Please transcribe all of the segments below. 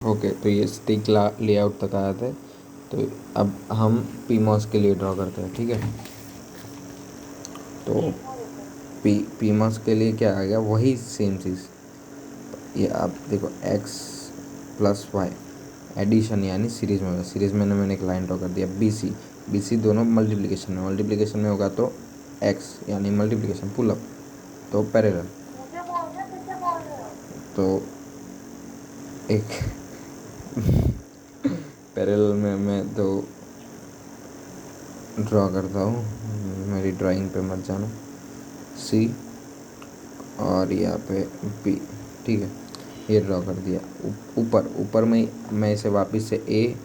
Okay, तो ये stick layout तक आया था। तो अब हम पीमॉस के लिए ड्रॉ करते हैं, ठीक है। तो पीमॉस के लिए क्या आ गया, वही सेम चीज़। ये आप देखो x प्लस वाई एडिशन यानी सीरीज़ में होगा। सीरीज़ में मैंने एक लाइन ड्रॉ कर दिया। बी सी दोनों मल्टीप्लिकेशन में होगा तो x यानी मल्टीप्लिकेशन पुल अप, तो पैरेलल। तो एक पैरेलल में मैं तो ड्रॉ करता हूँ, मेरी ड्राइंग पे मत जाना। सी और यहाँ पे बी, ठीक है। ये ड्रॉ कर दिया। ऊपर में मैं इसे वापस से ए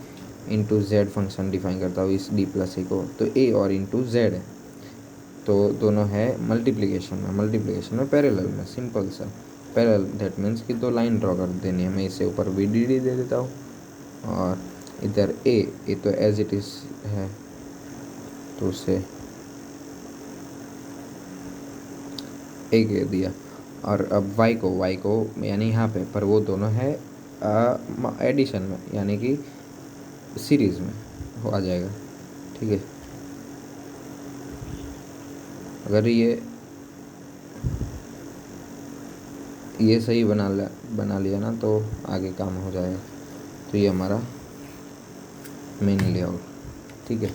इंटू जेड फंक्शन डिफाइन करता हूँ इस डी प्लस ए को। तो ए और इंटू जेड है, तो दोनों है मल्टीप्लिकेशन में पैरेलल में, सिंपल सा। पैरेलल दैट मीन्स कि दो लाइन ड्रॉ कर देनी है। मैं इसे ऊपर वी डी डी दे देता हूँ और इधर ए तो एज इट इज़ है, तो उसे ए कह दिया। और अब वाई को यानी यहाँ पे, पर वो दोनों है एडिशन में यानी कि सीरीज़ में हो आ जाएगा, ठीक है। अगर ये सही बना लिया ना तो आगे काम हो जाएगा। तो ये हमारा मेन लेआउट, ठीक है।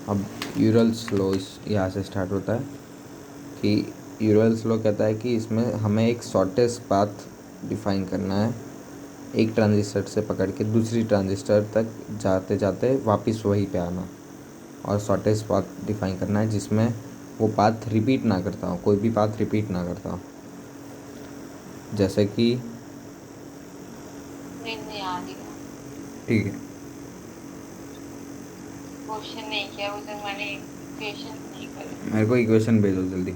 अब यूरल्स लॉ यहाँ से स्टार्ट होता है कि यूरल्स लॉ कहता है कि इसमें हमें एक शॉर्टेस्ट पाथ डिफाइन करना है, एक ट्रांजिस्टर से पकड़ के दूसरी ट्रांजिस्टर तक जाते जाते वापस वहीं पे आना, और शॉर्टेस्ट पाथ डिफाइन करना है जिसमें वो पाथ रिपीट ना करता हो, कोई भी पाथ रिपीट ना करता हो। जैसे कि ठीक है, क्वेश्चन नहीं किया उसे, मैंने इक्वेशन नहीं करी। मेरे को इक्वेशन भेजो जल्दी।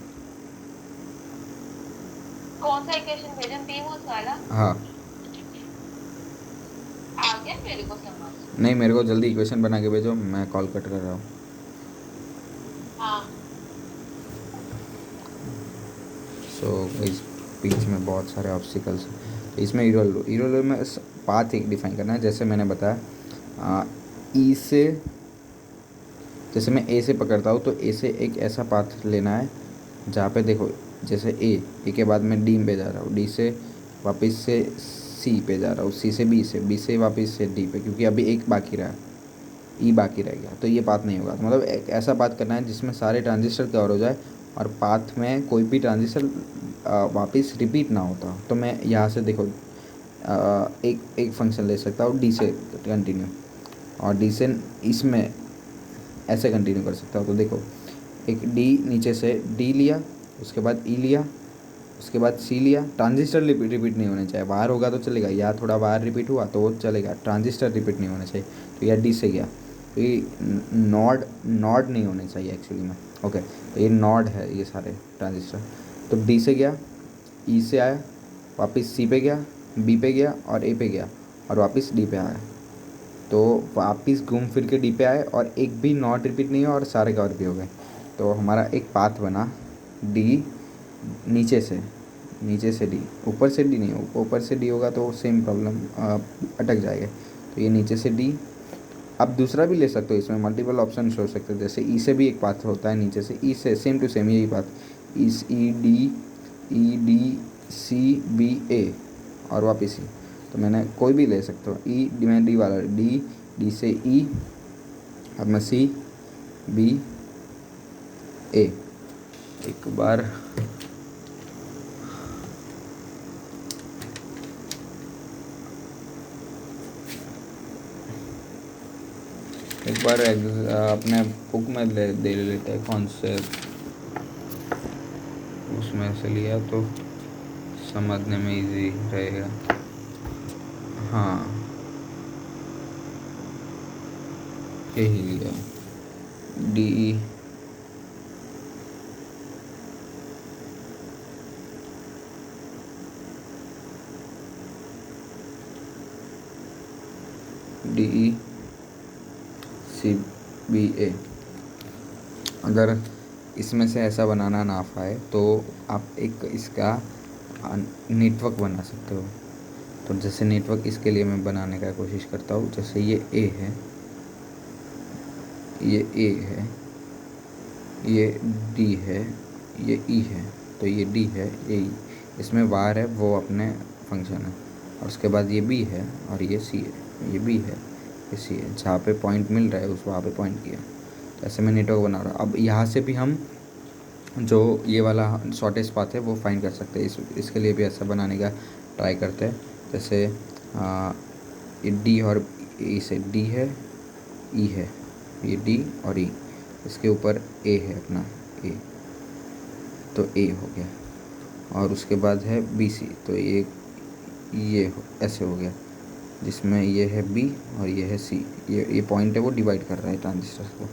कौन सा इक्वेशन भेजा, पीमोस वाला? हाँ, आ गया मेरे को समझ। नहीं मेरे को जल्दी इक्वेशन बना के भेजो, मैं कॉल कट कर रहा हूँ। हाँ इस बीच में बहुत सारे ऑब्स्टिकल्स हैं। तो इसमें यूरल में पाथ एक डिफाइन करना है। जैसे मैंने बताया ई से, जैसे मैं ए से पकड़ता हूँ तो ए से एक ऐसा पाथ लेना है जहाँ पे देखो, जैसे ए के बाद मैं डी पे जा रहा हूँ, डी से वापस से सी पे जा रहा हूँ, सी से बी से वापस से डी पे, क्योंकि अभी एक बाकी रहा, ई बाकी रह गया, तो ये पाथ नहीं होगा। तो मतलब एक ऐसा पाथ करना है जिसमें सारे ट्रांजिस्टर कवर हो जाए और पाथ में कोई भी ट्रांजिस्टर वापस रिपीट ना होता। तो मैं यहाँ से देखो एक फंक्शन ले सकता हूँ डी से कंटिन्यू, और डी से इसमें ऐसे कंटिन्यू कर सकता हूँ। तो देखो, एक डी नीचे से डी लिया, उसके बाद ई लिया, उसके बाद सी लिया। ट्रांजिस्टर रिपीट नहीं होने चाहिए, बाहर होगा तो चलेगा, या थोड़ा बाहर रिपीट हुआ तो वो चलेगा, ट्रांजिस्टर रिपीट नहीं होने चाहिए। तो यह डी से गया, तो ये नॉड नहीं होने चाहिए एक्चुअली में। ओके, तो ये नॉड है ये सारे ट्रांजिस्टर। तो डी से गया, ई से आया, वापस सी पे गया, बी पे गया और ए पे गया, और वापस डी पे आया। तो वापस घूम फिर के डी पे आए और एक भी नॉट रिपीट नहीं हुआ और सारे कवर भी हो गए। तो हमारा एक पाथ बना, डी नीचे से डी, ऊपर से डी नहीं, ऊपर से डी होगा तो सेम प्रॉब्लम अटक जाएगा। तो ये नीचे से डी। आप दूसरा भी ले सकते हो, इसमें मल्टीपल ऑप्शन हो सकते हैं। जैसे ई से भी एक पाथ होता है, नीचे से ई से सेम टू सेम यही path, E D C B A और वापस ई। तो मैंने कोई भी ले सकता हूँ, मैं डी वाला, डी से ई, अब मैं सी बी ए। एक बार अपने बुक में दे लेते हैं कौन से उसमें से लिया तो समझने में इजी रहेगा। हाँ, यही लिया, डी डी सी बी ए। अगर इसमें से ऐसा बनाना ना पाए तो आप एक इसका नेटवर्क बना सकते हो। तो जैसे नेटवर्क इसके लिए मैं बनाने का कोशिश करता हूँ। जैसे ये ए है, ये ए है, ये डी है, ये ई है, तो ये डी है, ये ई, इसमें वार है वो अपने फंक्शन है। और उसके बाद ये बी है और ये सी है, ये बी है, ये सी है, जहाँ पे पॉइंट मिल रहा है उस वहाँ पे पॉइंट किया। तो ऐसे मैं नेटवर्क बना रहा हूँ। अब यहाँ से भी हम जो ये वाला शॉर्टेस्ट पाथ है वो फाइंड कर सकते हैं। इसके लिए भी ऐसा बनाने का ट्राई करते हैं। जैसे ये डी और ई से, डी है, ई है, ये डी और ई, इसके ऊपर ए है अपना, ए, तो ए हो गया। और उसके बाद है बी सी, तो ये ऐसे हो गया, जिसमें ये है बी और ये है सी। ये पॉइंट है वो डिवाइड कर रहा है ट्रांजिस्टर को।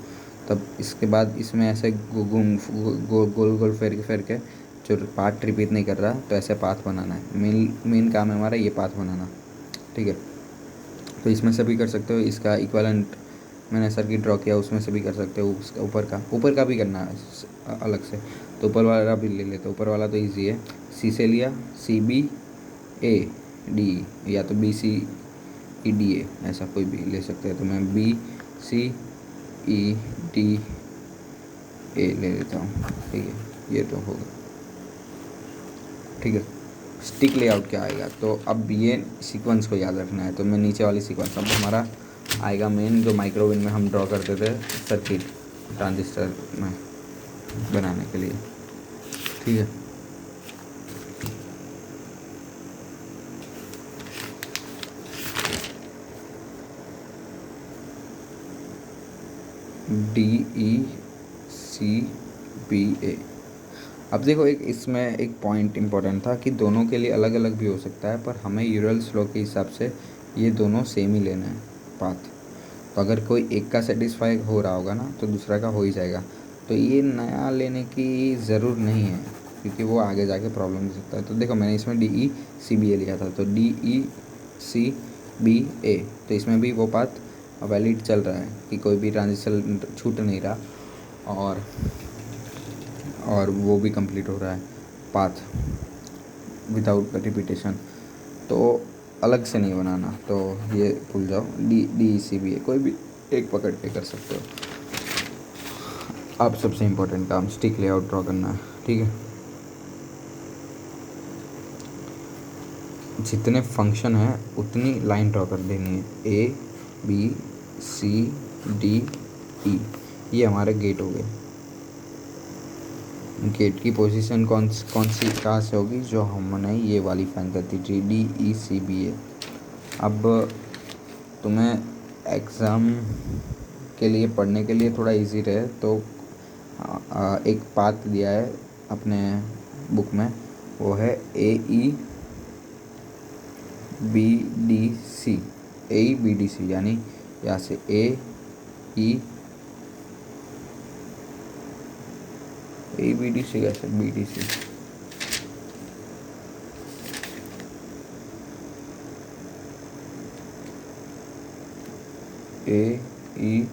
तब इसके बाद इसमें ऐसे गोल गोल फेर के जो पाथ रिपीट नहीं कर रहा, तो ऐसे पाथ बनाना है। मेन काम है हमारा ये पाथ बनाना, ठीक है। तो इसमें से भी कर सकते हो, इसका इक्विवेलेंट मैंने सर्किट ड्रॉ किया उसमें से भी कर सकते हो, उसका ऊपर का भी करना है अलग से। तो ऊपर वाला भी ले लेते हो। ऊपर वाला तो ईजी है, सी से लिया, सी बी ए डी, या तो बी सी ई डी ए, ऐसा कोई भी ले सकते हैं। तो मैं बी सी ई डी ए ले लेता हूँ, ठीक है। ये तो होगा, ठीक है। स्टिक लेआउट क्या आएगा, तो अब ये सीक्वेंस को याद रखना है। तो मैं नीचे वाली सीक्वेंस, अब हमारा आएगा मेन जो माइक्रोवेव में हम ड्रॉ करते थे सर्किट ट्रांजिस्टर में बनाने के लिए, ठीक है। डी ई सी बी ए। अब देखो, एक इसमें एक पॉइंट इम्पोर्टेंट था कि दोनों के लिए अलग अलग भी हो सकता है, पर हमें यूरल्स लॉ के हिसाब से ये दोनों सेम ही लेना है पाथ। तो अगर कोई एक का सेटिस्फाई हो रहा होगा ना, तो दूसरा का हो ही जाएगा। तो ये नया लेने की ज़रूर नहीं है, क्योंकि वो आगे जाके प्रॉब्लम दे सकता है। तो देखो, मैंने इसमें डी ई सी बी ए लिया था, तो डी ई सी बी ए, तो इसमें भी वो पाथ वैलिड चल रहा है कि कोई भी ट्रांजिस्टर छूट नहीं रहा, और वो भी कंप्लीट हो रहा है पाथ विदाउट रिपीटेशन। तो अलग से नहीं बनाना, तो ये भूल जाओ। डी सी बी ए कोई भी एक पकड़ के कर सकते हो। अब सबसे इम्पोर्टेंट काम स्टिक लेआउट ड्रॉ करना है, ठीक है। जितने फंक्शन हैं उतनी लाइन ड्रॉ कर देनी है, ए बी सी डी ई, ये हमारे गेट हो गए। गेट की पोजीशन कौन सी कहाँ से होगी, जो हमने ये वाली फाइन करती थी, डी ई सी बी ए। अब तुम्हें एग्ज़ाम के लिए पढ़ने के लिए थोड़ा इजी रहे, तो एक पाथ दिया है अपने बुक में, वो है A E B D C, A E B D C, यानी यहाँ से A E B D C, कैसे B D C, A E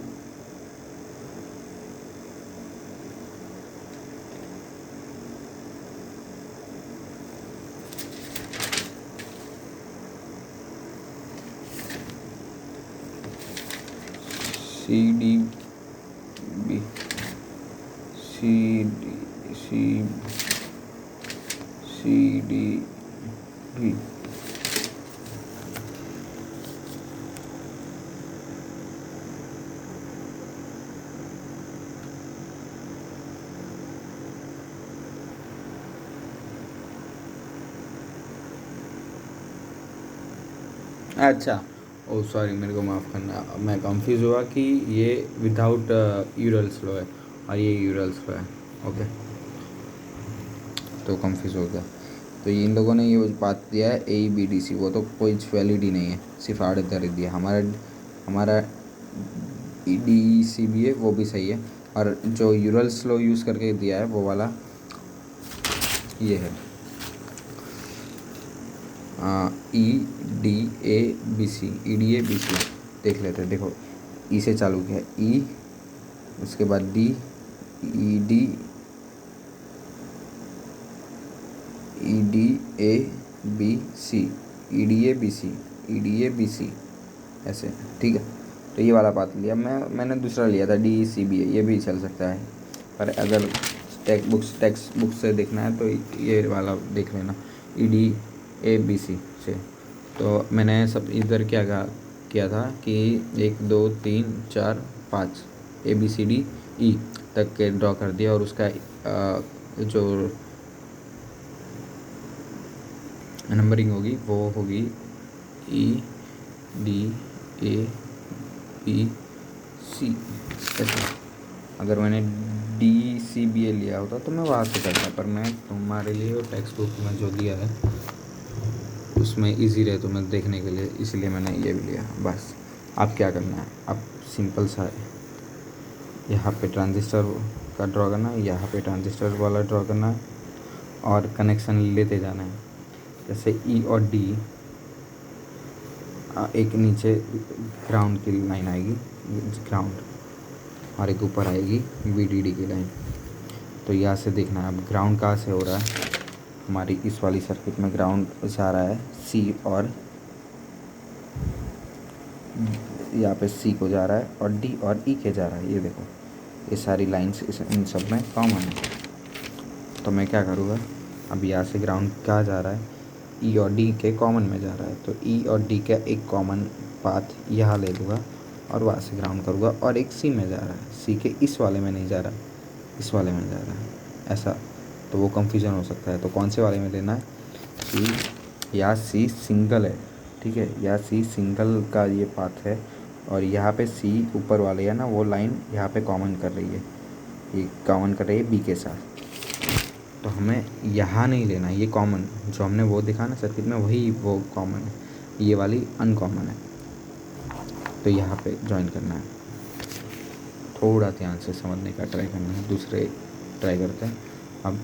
C D B C D C C D B. अच्छा, ओ सॉरी, मेरे को माफ़ करना, मैं कंफ्यूज हुआ कि ये विदाउट यूरल्स लॉ है और ये यूरल्स लॉ है, ओके, तो कंफ्यूज हो गया। तो इन लोगों ने ये बात दिया है ए बी डी सी, वो तो कोई वैलिड ही नहीं है, सिर्फ आड़ दर दिया। हमारा डी सी बी है वो भी सही है, और जो यूरल्स लॉ यूज़ करके दिया है वो वाला ये है E D A B C, E D A B C. देख लेते हैं, देखो ई से चालू किया, ई, उसके बाद D, E D A B C, EDA BC ऐसे, ठीक है। तो ये वाला पाथ लिया मैंने दूसरा लिया था DECBA, ये भी चल सकता है, पर अगर टेक्स्ट बुक से देखना है तो ये वाला देख लेना EDABC से। तो मैंने सब इधर क्या किया था कि 1 2 3 4 5 ABCDE तक के ड्रॉ कर दिया, और उसका जो नंबरिंग होगी वो होगी EDABC ऐसे। अगर मैंने DCBA लिया होता तो मैं वहाँ से करता, पर मैं तुम्हारे लिए वो टेक्स्ट बुक में जो दिया है उसमें इजी रहे तुम्हें देखने के लिए, इसलिए मैंने ये भी लिया। बस अब क्या करना है, अब सिंपल सा है, यहाँ पे ट्रांजिस्टर का ड्रॉ करना है, यहाँ पे ट्रांजिस्टर वाला ड्रॉ करना है, और कनेक्शन लेते जाना है। जैसे E और D, एक नीचे ग्राउंड की लाइन आएगी, ग्राउंड, और एक ऊपर आएगी VDD की लाइन। तो यहाँ से देखना है अब ग्राउंड कहाँ से हो रहा है। हमारी इस वाली सर्किट में ग्राउंड जा रहा है C, और यहाँ पे C को जा रहा है, और D और E के जा रहा है। ये देखो, ये सारी लाइंस इन सब में कॉमन है। तो मैं क्या करूँगा, अब यहाँ से ग्राउंड कहाँ जा रहा है, E और D के कॉमन में जा रहा है, तो E और D का एक कॉमन पाथ यहाँ ले लूँगा और वहाँ से ग्राउंड करूँगा, और एक C में जा रहा है, C के इस वाले में नहीं जा रहा, इस वाले में जा रहा है, ऐसा। तो वो कंफ्यूजन हो सकता है, तो कौन से वाले में लेना है कि या C सिंगल है, ठीक है, या C सिंगल का ये पाथ है, और यहाँ पे C ऊपर वाले है ना, वो लाइन यहाँ पे कॉमन कर रही है, ये कॉमन कर रही है B के साथ। तो हमें यहाँ नहीं लेना, ये कॉमन जो हमने वो देखा ना सर्किट में, वही वो कॉमन है, ये वाली अनकॉमन है। तो यहाँ पे ज्वाइन करना है, थोड़ा ध्यान से समझने का ट्राई करना है, दूसरे ट्राई करते हैं अब।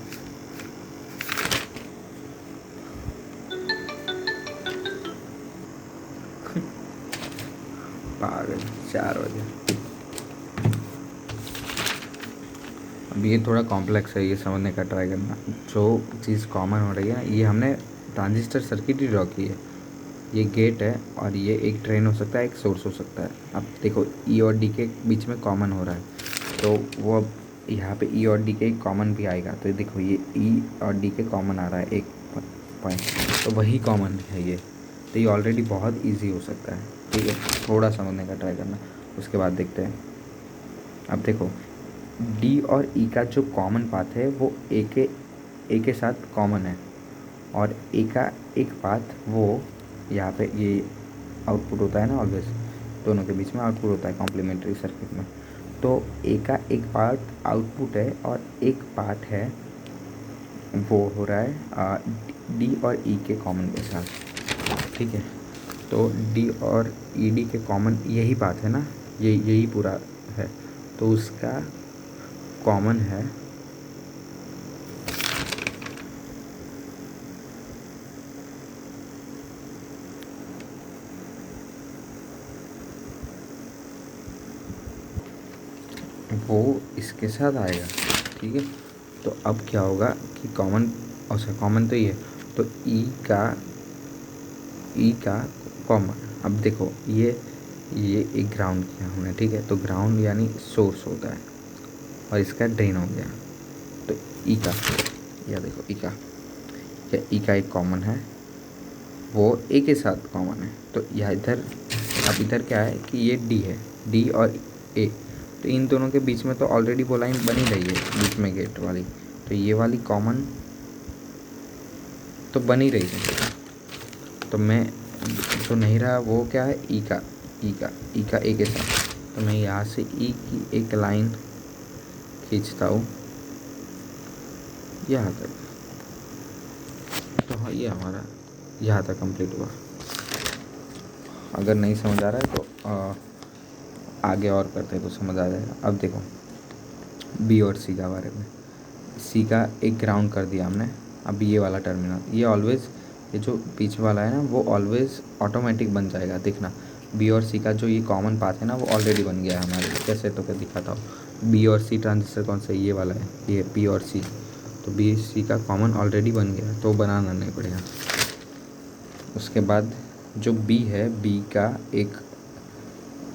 पागल 4 बजे। अब ये थोड़ा कॉम्प्लेक्स है, ये समझने का ट्राई करना। जो चीज़ कॉमन हो रही है ना, ये हमने ट्रांजिस्टर सर्किट ही ड्रॉ की है, ये गेट है, और ये एक ड्रेन हो सकता है, एक सोर्स हो सकता है। अब देखो E और D के बीच में कॉमन हो रहा है, तो वो अब यहाँ पे E और D के कॉमन भी आएगा। तो देखो ये E और D के कॉमन आ रहा है एक पॉइंट, तो वही कॉमन है ये। तो ये ऑलरेडी बहुत ईजी हो सकता है, ठीक है, थोड़ा समझने का ट्राई करना, उसके बाद देखते हैं। अब देखो D और E का जो कॉमन पाथ है वो ए के साथ कॉमन है, और ए का एक पाथ वो यहाँ पे ये आउटपुट होता है ना, ऑलवेज दोनों के बीच में आउटपुट होता है कॉम्प्लीमेंट्री सर्किट में। तो ए का एक पार्ट आउटपुट है, और एक पार्ट है वो हो रहा है D और E के कॉमन के साथ, ठीक है। तो D और ED के कॉमन यही पाथ है ना, यही पूरा है, तो उसका कॉमन है वो इसके साथ आएगा, ठीक है। तो अब क्या होगा कि कॉमन, अच्छा कॉमन तो ये, तो E का कॉमन, अब देखो ये एक ग्राउंड किया हमने, ठीक है। तो ग्राउंड यानी सोर्स होता है, और इसका ड्रेन हो गया। तो E का, या देखो E का एक कॉमन है, वो ए के साथ कॉमन है। तो यह इधर, अब इधर क्या है कि ये D है, D और A, तो इन दोनों के बीच में तो ऑलरेडी वो लाइन बनी रही है बीच में गेट वाली, तो ये वाली कॉमन तो बनी रही है। तो मैं जो नहीं रहा वो क्या है, E का ए के साथ। तो मैं यहाँ से E की एक लाइन खींचता हूँ यहाँ तक, तो हाँ ये हमारा यहाँ तक कंप्लीट हुआ। अगर नहीं समझ आ रहा है तो आगे और करते हैं तो समझ आ जाएगा। अब देखो B और C का बारे में, C का एक ग्राउंड कर दिया हमने। अब ये वाला टर्मिनल, ये ऑलवेज़, ये जो बीच वाला है ना, वो ऑलवेज़ ऑटोमेटिक बन जाएगा, देखना। B और C का जो ये कॉमन पाथ है ना, वो ऑलरेडी बन गया है हमारे लिए। कैसे, तो क्या दिखाता हूँ। B और C ट्रांजिस्टर कौन सा, ये वाला है, ये B और C। तो B C का कॉमन ऑलरेडी बन गया, तो बनाना नहीं पड़ेगा। उसके बाद जो बी है, बी का एक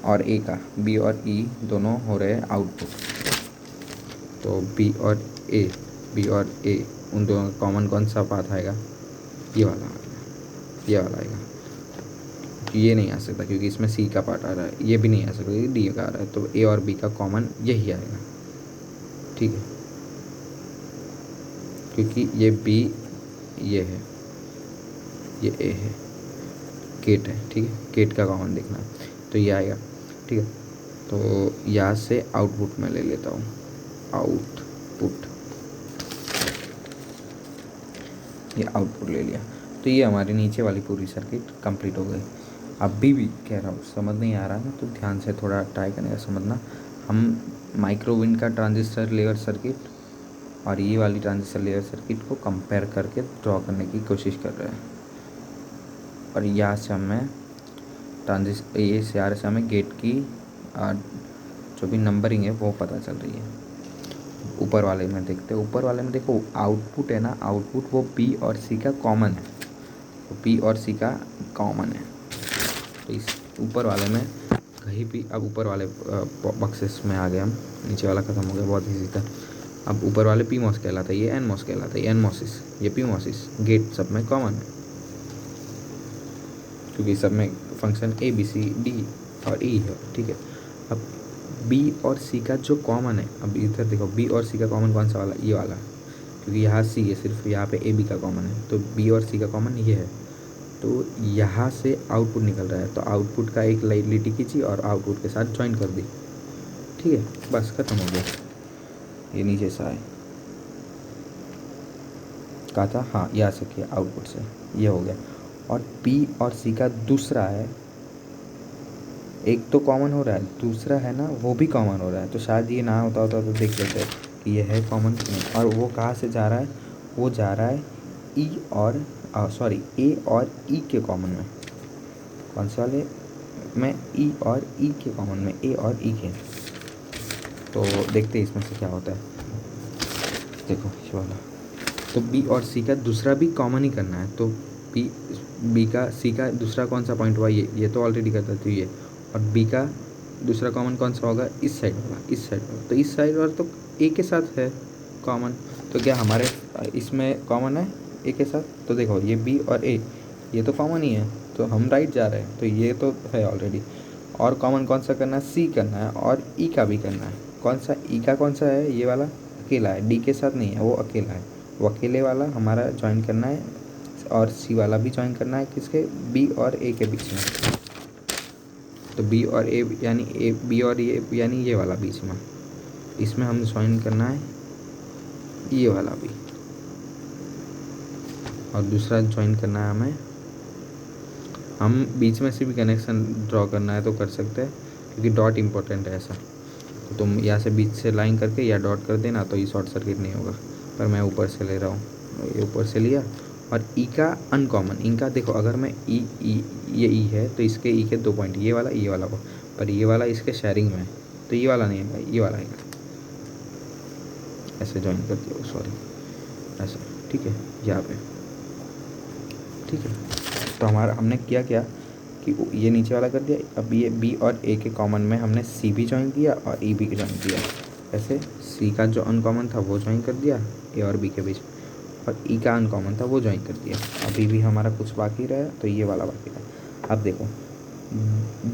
और ए का, बी और ई दोनों हो रहे हैं आउटपुट। तो बी और ए उन दोनों का कॉमन कौन सा पाथ आएगा? ये वाला आएगा, ये वाला आएगा। ये नहीं आ सकता क्योंकि इसमें सी का पार्ट आ रहा है, ये भी नहीं आ सकता क्योंकि डी का आ रहा है। तो ए और बी का कॉमन यही आएगा, ठीक है, क्योंकि ये बी ये है, ये ए है, गेट है, ठीक है, गेट का कॉमन देखना है तो ये आएगा, ठीक है। तो यहाँ से आउटपुट में ले लेता हूँ, आउटपुट, ये आउटपुट ले लिया। तो ये हमारी नीचे वाली पूरी सर्किट कंप्लीट हो गई। अभी भी कह रहा हूँ समझ नहीं आ रहा ना तो ध्यान से थोड़ा ट्राई करने का समझना। हम माइक्रोविन का ट्रांजिस्टर लेयर सर्किट और ये वाली ट्रांजिस्टर लेयर सर्किट को कंपेयर करके ड्रॉ करने की कोशिश कर रहे हैं। और यहाँ से हमें ये से यहाँ से हमें गेट की जो भी नंबरिंग है वो पता चल रही है। ऊपर वाले में देखते हैं, ऊपर वाले में देखो आउटपुट है ना, आउटपुट वो बी और सी का कॉमन है, तो बी और सी का कॉमन है। तो इस ऊपर वाले में कहीं भी, अब ऊपर वाले बॉक्सेस में आ गए हम, नीचे वाला ख़त्म हो गया, बहुत ईजी था। अब ऊपर वाले पी मॉस कहलाता है, ये एन मॉस कहलाता है, एन मॉसिस, ये पी मॉसिस, गेट सब में कॉमन है क्योंकि सब में function A B C D और ई है, ठीक है। अब बी और सी का जो कॉमन है, अब इधर देखो बी और सी का कॉमन कौन सा वाला? ये वाला, क्योंकि यहाँ सी है सिर्फ, यहाँ पे ए बी का कॉमन है, तो बी और सी का कॉमन ये है। तो यहाँ से आउटपुट निकल रहा है, तो आउटपुट का एक लाइटलिटी खींची और आउटपुट के साथ ज्वाइन कर दी, ठीक है, बस खत्म हो गया। ये नीचे से आए, कहा था हाँ, यहाँ से किया आउटपुट से, ये हो गया। और बी और सी का दूसरा है, एक तो कॉमन हो रहा है, दूसरा है ना वो भी कॉमन हो रहा है। तो शायद ये ना होता तो देख लेते कि ये है कॉमन कि नहीं। और वो कहाँ से जा रहा है? वो जा रहा है ई और सॉरी ए और ई के कॉमन में। कौन से वाले में? ई और ई के कॉमन में, ए और ई के। तो देखते हैं इसमें से क्या होता है। देखो ये वाला, तो बी और सी का दूसरा भी कॉमन ही करना है। तो बी का सी का दूसरा कौन सा पॉइंट हुआ? ये तो ऑलरेडी करता था ये। और बी का दूसरा कॉमन कौन सा होगा? इस साइड वाला, इस साइड वाला। तो इस साइड वाला तो ए के साथ है कॉमन, तो क्या हमारे इसमें कॉमन है ए के साथ? तो देखो ये बी और ए ये तो कॉमन ही है, तो हम राइट जा रहे हैं, तो ये तो है ऑलरेडी। और कॉमन कौन सा करना है? सी करना है, और ई का भी करना है। कौन सा? ई का कौन सा है? ये वाला अकेला है, डी के साथ नहीं है, वो अकेला है। वो अकेले वाला हमारा ज्वाइन करना है, और सी वाला भी ज्वाइन करना है, किसके? बी और ए के बीच में। तो बी और ए यानी ए, बी और ए यानी ये वाला बीच में, इसमें हम ज्वाइन करना है ये वाला भी, और दूसरा ज्वाइन करना है हमें, हम बीच में से भी कनेक्शन ड्रॉ करना है तो कर सकते हैं, क्योंकि डॉट इम्पोर्टेंट है ऐसा। तो तुम यहाँ से बीच से लाइन करके या डॉट कर देना, तो ये शॉर्ट सर्किट नहीं होगा। पर मैं ऊपर से ले रहा हूँ, ये ऊपर से लिया। और ई का अनकॉमन, इनका देखो, अगर मैं ये ई है तो इसके ई के 2 पॉइंट, ये वाला को, पर ये वाला इसके शेयरिंग में है, तो ये वाला नहीं है, ये वाला है। ऐसे ज्वाइन कर दिया, सॉरी ऐसे, ठीक है, यहाँ पे, ठीक है। तो हमारा हमने किया क्या कि ये नीचे वाला कर दिया। अब ये बी और ए के कॉमन में हमने सी भी ज्वाइन किया और ई भी ज्वाइन किया। ऐसे सी का जो अनकॉमन था वो ज्वाइन कर दिया ए और बी के बीच, और ई का अनकॉमन था वो ज्वाइन कर दिया। अभी भी हमारा कुछ बाकी रहा, तो ये वाला बाकी रहा। अब देखो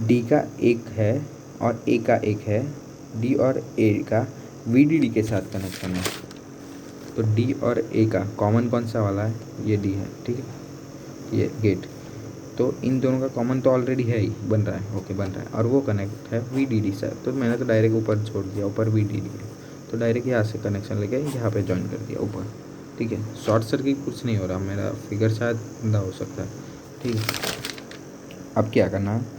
डी का एक है और ए का एक है, डी और ए का वीडीडी के साथ कनेक्शन है। तो डी और ए का कॉमन कौन सा वाला है? ये डी है, ठीक है, ये गेट। तो इन दोनों का कॉमन तो ऑलरेडी है ही, बन रहा है, ओके बन रहा है, और वो कनेक्ट है वीडीडी से। तो मैंने तो डायरेक्ट ऊपर छोड़ दिया, ऊपर वीडीडी है, तो डायरेक्ट यहाँ से कनेक्शन लेके यहाँ पे ज्वाइन कर दिया ऊपर, ठीक है। शॉर्ट सर्किट कुछ नहीं हो रहा, मेरा फिगर शायद गंदा हो सकता है, ठीक है। अब क्या करना है,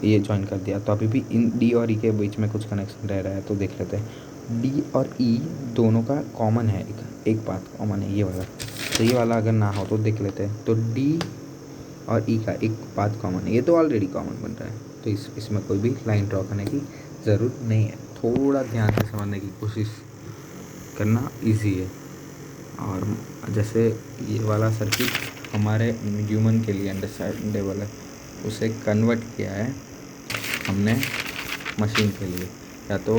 ये ज्वाइन कर दिया, तो अभी भी इन डी और ई के बीच में कुछ कनेक्शन रह रहा है, तो देख लेते हैं। डी और ई दोनों का कॉमन है, एक बात कॉमन है, ये वाला। तो ये वाला अगर ना हो तो देख लेते हैं। तो डी और ई का एक बात कॉमन है, ये तो ऑलरेडी कॉमन बन रहा है, तो इसमें कोई भी लाइन ड्रॉ करने की ज़रूरत नहीं है। थोड़ा ध्यान से समझने की कोशिश करना इजी है। और जैसे ये वाला सर्किट हमारे ह्यूमन के लिए अंडरस्टैंडेबल है, उसे कन्वर्ट किया है हमने मशीन के लिए, या तो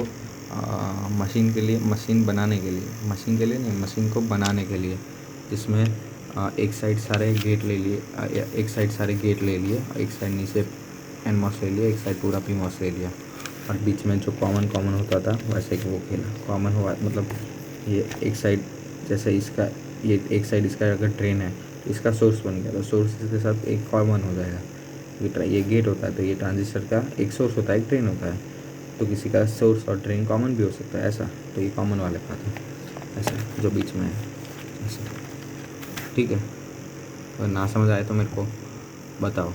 मशीन के लिए, मशीन बनाने के लिए, मशीन के लिए नहीं, मशीन को बनाने के लिए, जिसमें एक साइड सारे गेट ले लिए, एक साइड सारे गेट ले लिए, एक साइड नीचे एन मॉस ले लिया, एक साइड पूरा पी मॉस ले लिया, और बीच में जो कॉमन होता था वैसे कि वो खेला कॉमन हुआ, मतलब ये एक साइड, जैसे इसका ये एक साइड इसका अगर ड्रेन है तो इसका सोर्स बन गया, तो सोर्स के साथ एक कॉमन हो जाएगा। ये गेट होता है तो ये ट्रांजिस्टर का एक सोर्स होता है, एक ड्रेन होता है, तो किसी का सोर्स और ड्रेन कॉमन भी हो सकता है ऐसा, तो ये कॉमन वाले पाथ है ऐसा जो बीच में है ऐसा। ठीक है, अगर ना समझ आए तो मेरे को बताओ।